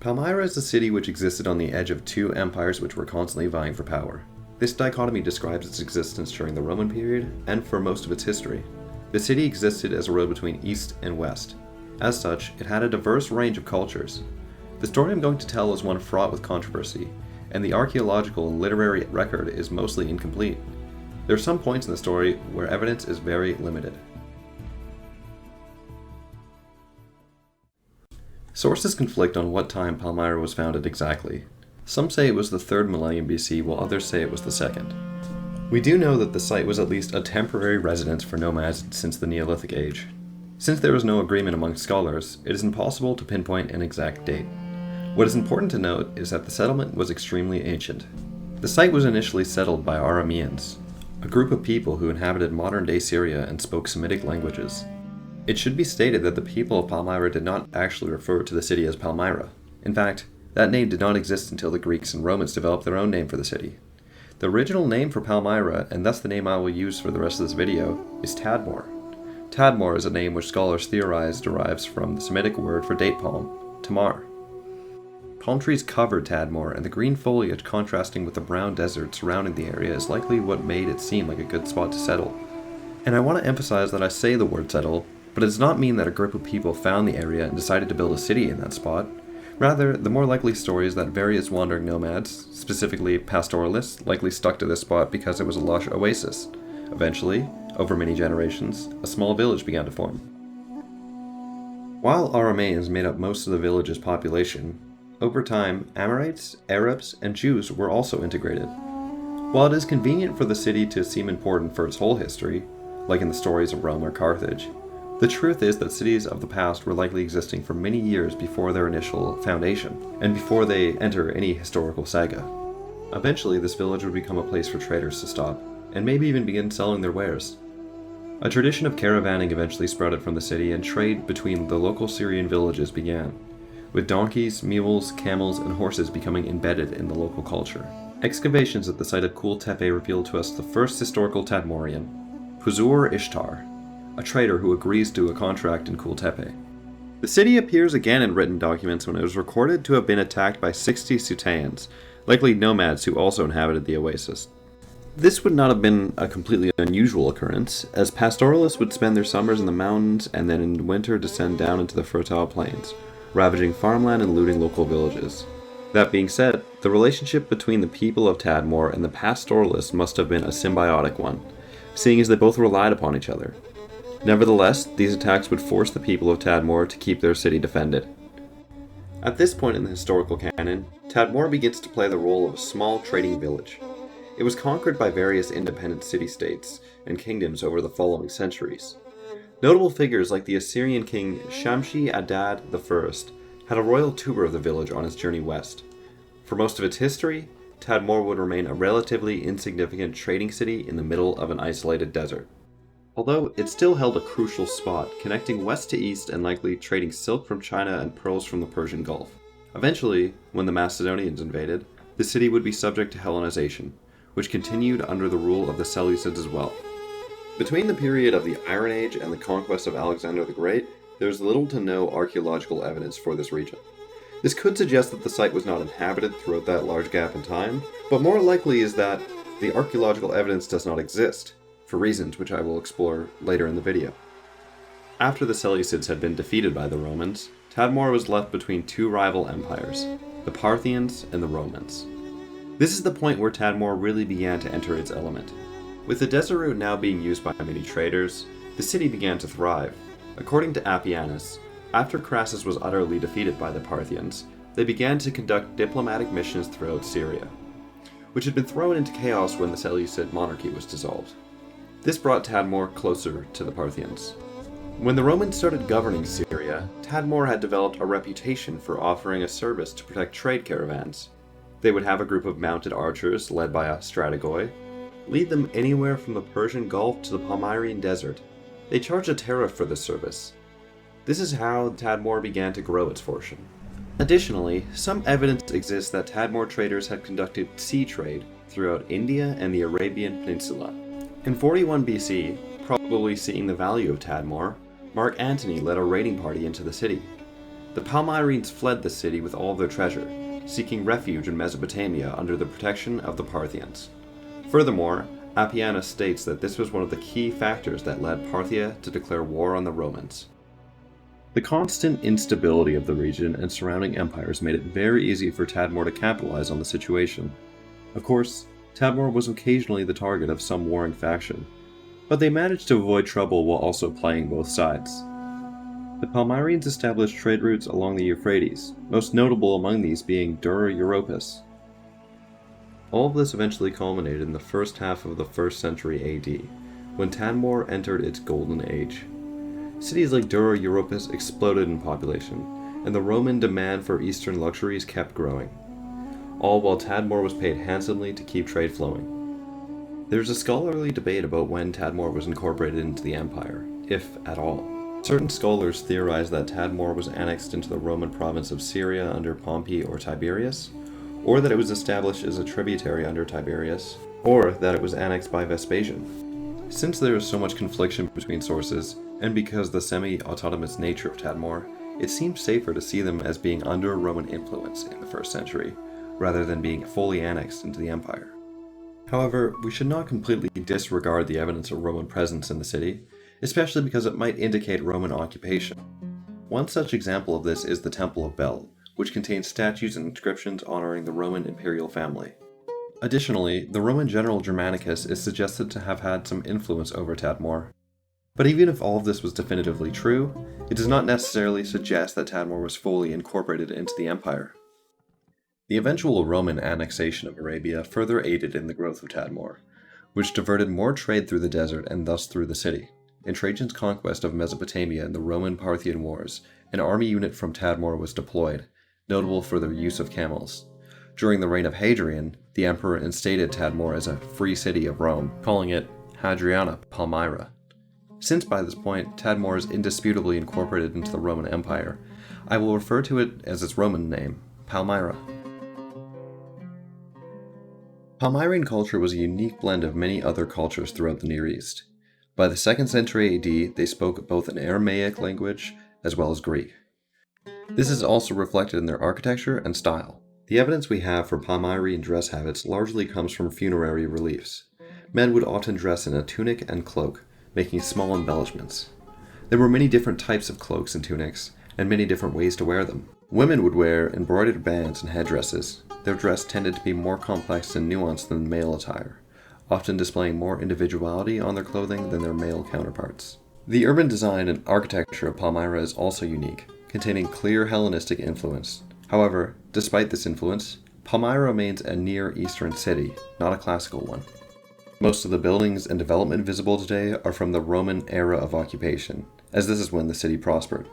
Palmyra is a city which existed on the edge of two empires which were constantly vying for power. This dichotomy describes its existence during the Roman period and for most of its history. The city existed as a road between east and west. As such, it had a diverse range of cultures. The story I'm going to tell is one fraught with controversy, and the archaeological and literary record is mostly incomplete. There are some points in the story where evidence is very limited. Sources conflict on what time Palmyra was founded exactly. Some say it was the 3rd millennium BC, while others say it was the 2nd. We do know that the site was at least a temporary residence for nomads since the Neolithic age. Since there is no agreement among scholars, it is impossible to pinpoint an exact date. What is important to note is that the settlement was extremely ancient. The site was initially settled by Arameans, a group of people who inhabited modern-day Syria and spoke Semitic languages. It should be stated that the people of Palmyra did not actually refer to the city as Palmyra. In fact, that name did not exist until the Greeks and Romans developed their own name for the city. The original name for Palmyra, and thus the name I will use for the rest of this video, is Tadmor. Tadmor is a name which scholars theorize derives from the Semitic word for date palm, tamar. Palm trees covered Tadmor, and the green foliage contrasting with the brown desert surrounding the area is likely what made it seem like a good spot to settle. And I want to emphasize that I say the word settle, but it does not mean that a group of people found the area and decided to build a city in that spot. Rather, the more likely story is that various wandering nomads, specifically pastoralists, likely stuck to this spot because it was a lush oasis. Eventually, over many generations, a small village began to form. While Arameans made up most of the village's population, over time, Amorites, Arabs, and Jews were also integrated. While it is convenient for the city to seem important for its whole history, like in the stories of Rome or Carthage, the truth is that cities of the past were likely existing for many years before their initial foundation, and before they enter any historical saga. Eventually, this village would become a place for traders to stop, and maybe even begin selling their wares. A tradition of caravanning eventually sprouted from the city, and trade between the local Syrian villages began, with donkeys, mules, camels, and horses becoming embedded in the local culture. Excavations at the site of Kul Tepe revealed to us the first historical Tadmorian, Puzur Ishtar, a trader who agrees to a contract in Kul Tepe. The city appears again in written documents when it was recorded to have been attacked by 60 Sutaeans, likely nomads who also inhabited the oasis. This would not have been a completely unusual occurrence, as pastoralists would spend their summers in the mountains and then in winter descend down into the fertile plains, ravaging farmland and looting local villages. That being said, the relationship between the people of Tadmor and the pastoralists must have been a symbiotic one, seeing as they both relied upon each other. Nevertheless, these attacks would force the people of Tadmor to keep their city defended. At this point in the historical canon, Tadmor begins to play the role of a small trading village. It was conquered by various independent city-states and kingdoms over the following centuries. Notable figures like the Assyrian king Shamshi-Adad I had a royal tour of the village on his journey west. For most of its history, Tadmor would remain a relatively insignificant trading city in the middle of an isolated desert. Although it still held a crucial spot, connecting west to east and likely trading silk from China and pearls from the Persian Gulf. Eventually, when the Macedonians invaded, the city would be subject to Hellenization, which continued under the rule of the Seleucids as well. Between the period of the Iron Age and the conquest of Alexander the Great, there is little to no archaeological evidence for this region. This could suggest that the site was not inhabited throughout that large gap in time, but more likely is that the archaeological evidence does not exist, for reasons which I will explore later in the video. After the Seleucids had been defeated by the Romans, Tadmor was left between two rival empires, the Parthians and the Romans. This is the point where Tadmor really began to enter its element. With the desert route now being used by many traders, the city began to thrive. According to Appianus, after Crassus was utterly defeated by the Parthians, they began to conduct diplomatic missions throughout Syria, which had been thrown into chaos when the Seleucid monarchy was dissolved. This brought Tadmor closer to the Parthians. When the Romans started governing Syria, Tadmor had developed a reputation for offering a service to protect trade caravans. They would have a group of mounted archers led by a strategoi, lead them anywhere from the Persian Gulf to the Palmyrian desert. They charged a tariff for this service. This is how Tadmor began to grow its fortune. Additionally, some evidence exists that Tadmor traders had conducted sea trade throughout India and the Arabian Peninsula. In 41 BC, probably seeing the value of Tadmor, Mark Antony led a raiding party into the city. The Palmyrines fled the city with all of their treasure, seeking refuge in Mesopotamia under the protection of the Parthians. Furthermore, Appianus states that this was one of the key factors that led Parthia to declare war on the Romans. The constant instability of the region and surrounding empires made it very easy for Tadmor to capitalize on the situation. Of course, Tadmor was occasionally the target of some warring faction, but they managed to avoid trouble while also playing both sides. The Palmyrines established trade routes along the Euphrates, most notable among these being Dura Europus. All of this eventually culminated in the first half of the 1st century AD, when Tadmor entered its golden age. Cities like Dura Europus exploded in population, and the Roman demand for eastern luxuries kept growing, all while Tadmor was paid handsomely to keep trade flowing. There's a scholarly debate about when Tadmor was incorporated into the empire, if at all. Certain scholars theorize that Tadmor was annexed into the Roman province of Syria under Pompey or Tiberius, or that it was established as a tributary under Tiberius, or that it was annexed by Vespasian. Since there is so much confliction between sources, and because the semi-autonomous nature of Tadmor, it seems safer to see them as being under Roman influence in the 1st century, rather than being fully annexed into the empire. However, we should not completely disregard the evidence of Roman presence in the city, especially because it might indicate Roman occupation. One such example of this is the Temple of Bel, which contains statues and inscriptions honoring the Roman imperial family. Additionally, the Roman general Germanicus is suggested to have had some influence over Tadmor. But even if all of this was definitively true, it does not necessarily suggest that Tadmor was fully incorporated into the empire. The eventual Roman annexation of Arabia further aided in the growth of Tadmor, which diverted more trade through the desert and thus through the city. In Trajan's conquest of Mesopotamia in the Roman-Parthian Wars, an army unit from Tadmor was deployed, notable for their use of camels. During the reign of Hadrian, the emperor instated Tadmor as a free city of Rome, calling it Hadriana Palmyra. Since by this point, Tadmor is indisputably incorporated into the Roman Empire, I will refer to it as its Roman name, Palmyra. Palmyrene culture was a unique blend of many other cultures throughout the Near East. By the 2nd century AD, they spoke both an Aramaic language as well as Greek. This is also reflected in their architecture and style. The evidence we have for Palmyrene dress habits largely comes from funerary reliefs. Men would often dress in a tunic and cloak, making small embellishments. There were many different types of cloaks and tunics, and many different ways to wear them. Women would wear embroidered bands and headdresses. Their dress tended to be more complex and nuanced than male attire, often displaying more individuality on their clothing than their male counterparts. The urban design and architecture of Palmyra is also unique, containing clear Hellenistic influence. However, despite this influence, Palmyra remains a Near Eastern city, not a classical one. Most of the buildings and development visible today are from the Roman era of occupation, as this is when the city prospered.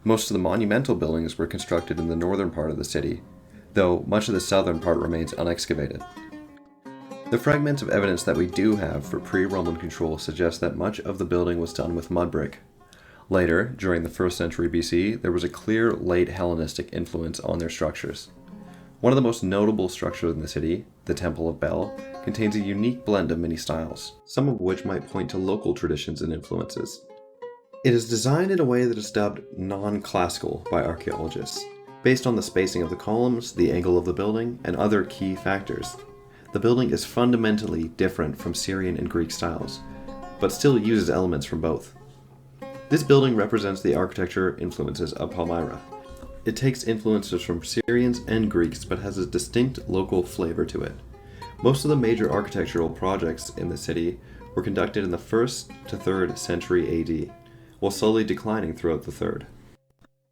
Most of the monumental buildings were constructed in the northern part of the city, though much of the southern part remains unexcavated. The fragments of evidence that we do have for pre-Roman control suggest that much of the building was done with mud brick. Later, during the 1st century BC, there was a clear late Hellenistic influence on their structures. One of the most notable structures in the city, the Temple of Bel, contains a unique blend of many styles, some of which might point to local traditions and influences. It is designed in a way that is dubbed non-classical by archaeologists, based on the spacing of the columns, the angle of the building, and other key factors. The building is fundamentally different from Syrian and Greek styles, but still uses elements from both. This building represents the architecture influences of Palmyra. It takes influences from Syrians and Greeks, but has a distinct local flavor to it. Most of the major architectural projects in the city were conducted in the 1st to 3rd century AD, while slowly declining throughout the 3rd.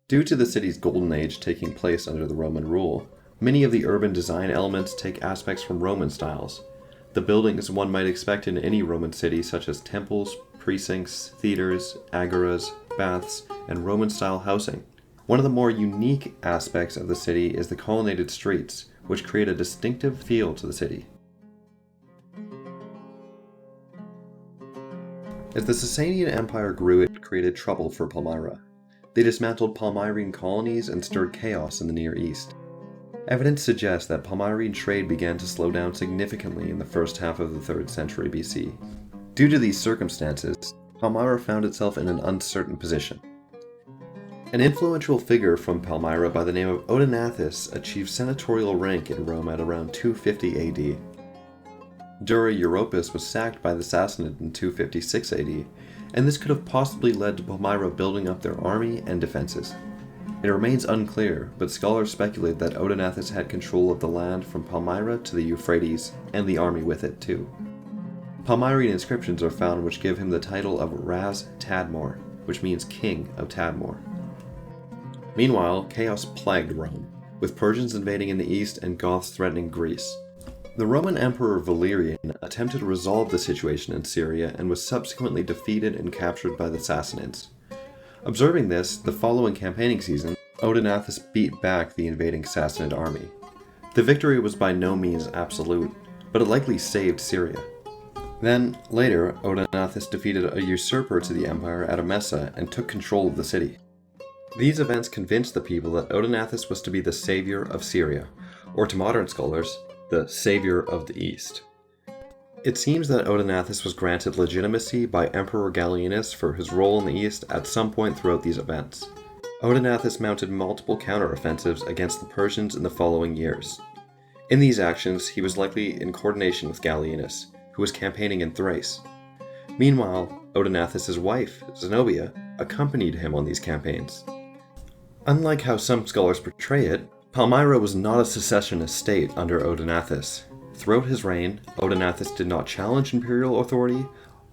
Due to the city's golden age taking place under the Roman rule, many of the urban design elements take aspects from Roman styles. The buildings one might expect in any Roman city, such as temples, precincts, theaters, agoras, baths, and Roman-style housing. One of the more unique aspects of the city is the colonnaded streets, which create a distinctive feel to the city. As the Sasanian Empire grew, it created trouble for Palmyra. They dismantled Palmyrene colonies and stirred chaos in the Near East. Evidence suggests that Palmyrene trade began to slow down significantly in the first half of the 3rd century BC. Due to these circumstances, Palmyra found itself in an uncertain position. An influential figure from Palmyra by the name of Odenathus achieved senatorial rank in Rome at around 250 AD. Dura Europus was sacked by the Sassanids in 256 AD, and this could have possibly led to Palmyra building up their army and defenses. It remains unclear, but scholars speculate that Odenathus had control of the land from Palmyra to the Euphrates, and the army with it too. Palmyrene inscriptions are found which give him the title of Ras Tadmor, which means King of Tadmor. Meanwhile, chaos plagued Rome, with Persians invading in the east and Goths threatening Greece. The Roman Emperor Valerian attempted to resolve the situation in Syria and was subsequently defeated and captured by the Sassanids. Observing this, the following campaigning season, Odenathus beat back the invading Sassanid army. The victory was by no means absolute, but it likely saved Syria. Then, later, Odenathus defeated a usurper to the empire at Emesa and took control of the city. These events convinced the people that Odenathus was to be the savior of Syria, or to modern scholars, the savior of the East. It seems that Odenathus was granted legitimacy by Emperor Gallienus for his role in the East at some point throughout these events. Odenathus mounted multiple counteroffensives against the Persians in the following years. In these actions, he was likely in coordination with Gallienus, who was campaigning in Thrace. Meanwhile, Odenathus' wife, Zenobia, accompanied him on these campaigns. Unlike how some scholars portray it, Palmyra was not a secessionist state under Odenathus. Throughout his reign, Odenathus did not challenge imperial authority,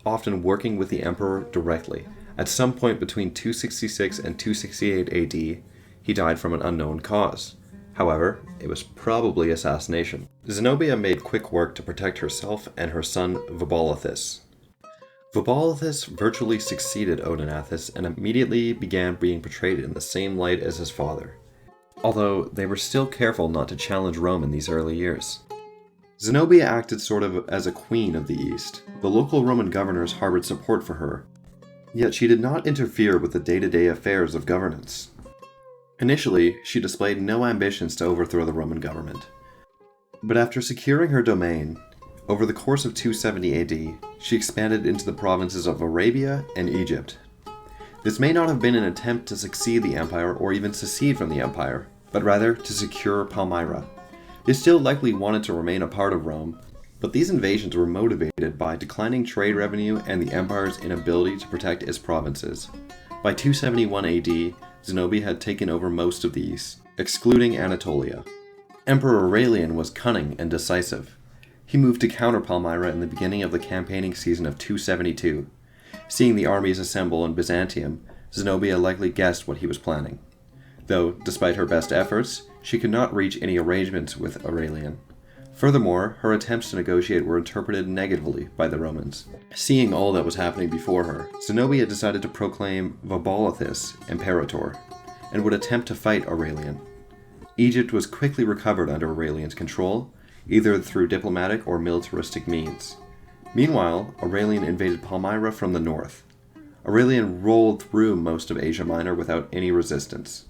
often working with the emperor directly. At some point between 266 and 268 AD, he died from an unknown cause. However, it was probably assassination. Zenobia made quick work to protect herself and her son Vabolithus. Vabolithus virtually succeeded Odenathus and immediately began being portrayed in the same light as his father, although they were still careful not to challenge Rome in these early years. Zenobia acted sort of as a queen of the East. The local Roman governors harbored support for her, yet she did not interfere with the day-to-day affairs of governance. Initially, she displayed no ambitions to overthrow the Roman government. But after securing her domain, over the course of 270 AD, she expanded into the provinces of Arabia and Egypt. This may not have been an attempt to succeed the empire or even secede from the empire, but rather to secure Palmyra. They still likely wanted to remain a part of Rome, but these invasions were motivated by declining trade revenue and the empire's inability to protect its provinces. By 271 AD, Zenobia had taken over most of the east, excluding Anatolia. Emperor Aurelian was cunning and decisive. He moved to counter Palmyra in the beginning of the campaigning season of 272. Seeing the armies assemble in Byzantium, Zenobia likely guessed what he was planning. Though, despite her best efforts, she could not reach any arrangements with Aurelian. Furthermore, her attempts to negotiate were interpreted negatively by the Romans. Seeing all that was happening before her, Zenobia decided to proclaim Vabolithus imperator, and would attempt to fight Aurelian. Egypt was quickly recovered under Aurelian's control, either through diplomatic or militaristic means. Meanwhile, Aurelian invaded Palmyra from the north. Aurelian rolled through most of Asia Minor without any resistance.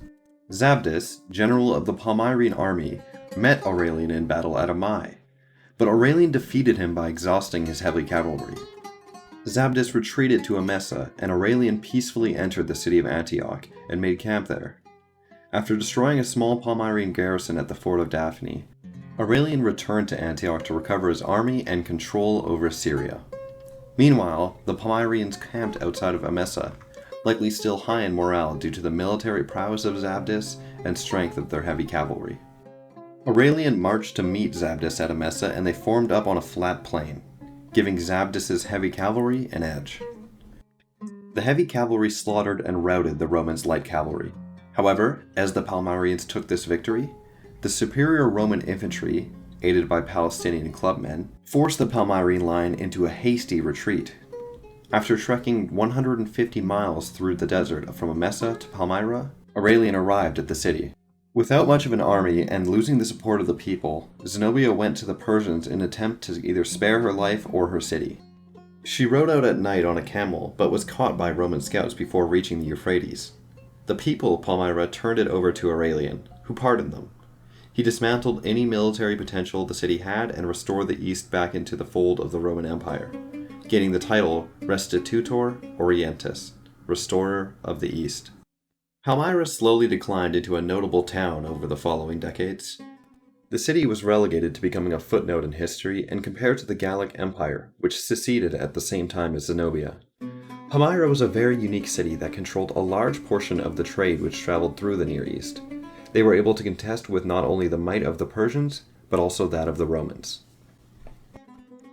Zabdis, general of the Palmyrene army, met Aurelian in battle at Amai, but Aurelian defeated him by exhausting his heavy cavalry. Zabdis retreated to Emesa, and Aurelian peacefully entered the city of Antioch and made camp there. After destroying a small Palmyrene garrison at the fort of Daphne, Aurelian returned to Antioch to recover his army and control over Syria. Meanwhile, the Palmyreans camped outside of Emesa, likely still high in morale due to the military prowess of Zabdis and strength of their heavy cavalry. Aurelian marched to meet Zabdis at Emesa, and they formed up on a flat plain, giving Zabdis' heavy cavalry an edge. The heavy cavalry slaughtered and routed the Romans' light cavalry. However, as the Palmyreans took this victory, the superior Roman infantry, aided by Palestinian clubmen, forced the Palmyrene line into a hasty retreat. After trekking 150 miles through the desert from Emesa to Palmyra, Aurelian arrived at the city. Without much of an army and losing the support of the people, Zenobia went to the Persians in an attempt to either spare her life or her city. She rode out at night on a camel, but was caught by Roman scouts before reaching the Euphrates. The people of Palmyra turned it over to Aurelian, who pardoned them. He dismantled any military potential the city had and restored the East back into the fold of the Roman Empire, gaining the title Restitutor Orientis, Restorer of the East. Palmyra slowly declined into a notable town over the following decades. The city was relegated to becoming a footnote in history and compared to the Gallic Empire, which seceded at the same time as Zenobia. Palmyra was a very unique city that controlled a large portion of the trade which traveled through the Near East. They were able to contest with not only the might of the Persians, but also that of the Romans.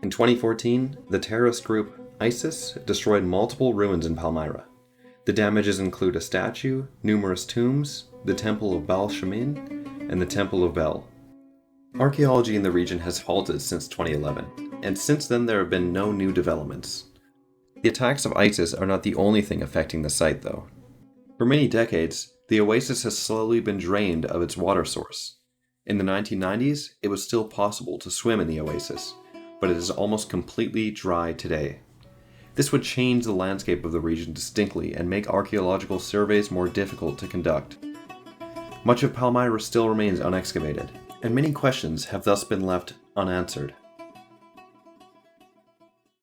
In 2014, the terrorist group ISIS destroyed multiple ruins in Palmyra. The damages include a statue, numerous tombs, the Temple of Baal Shamin, and the Temple of Bel. Archaeology in the region has halted since 2011, and since then there have been no new developments. The attacks of ISIS are not the only thing affecting the site, though. For many decades, the oasis has slowly been drained of its water source. In the 1990s, it was still possible to swim in the oasis, but it is almost completely dry today. This would change the landscape of the region distinctly and make archaeological surveys more difficult to conduct. Much of Palmyra still remains unexcavated, and many questions have thus been left unanswered.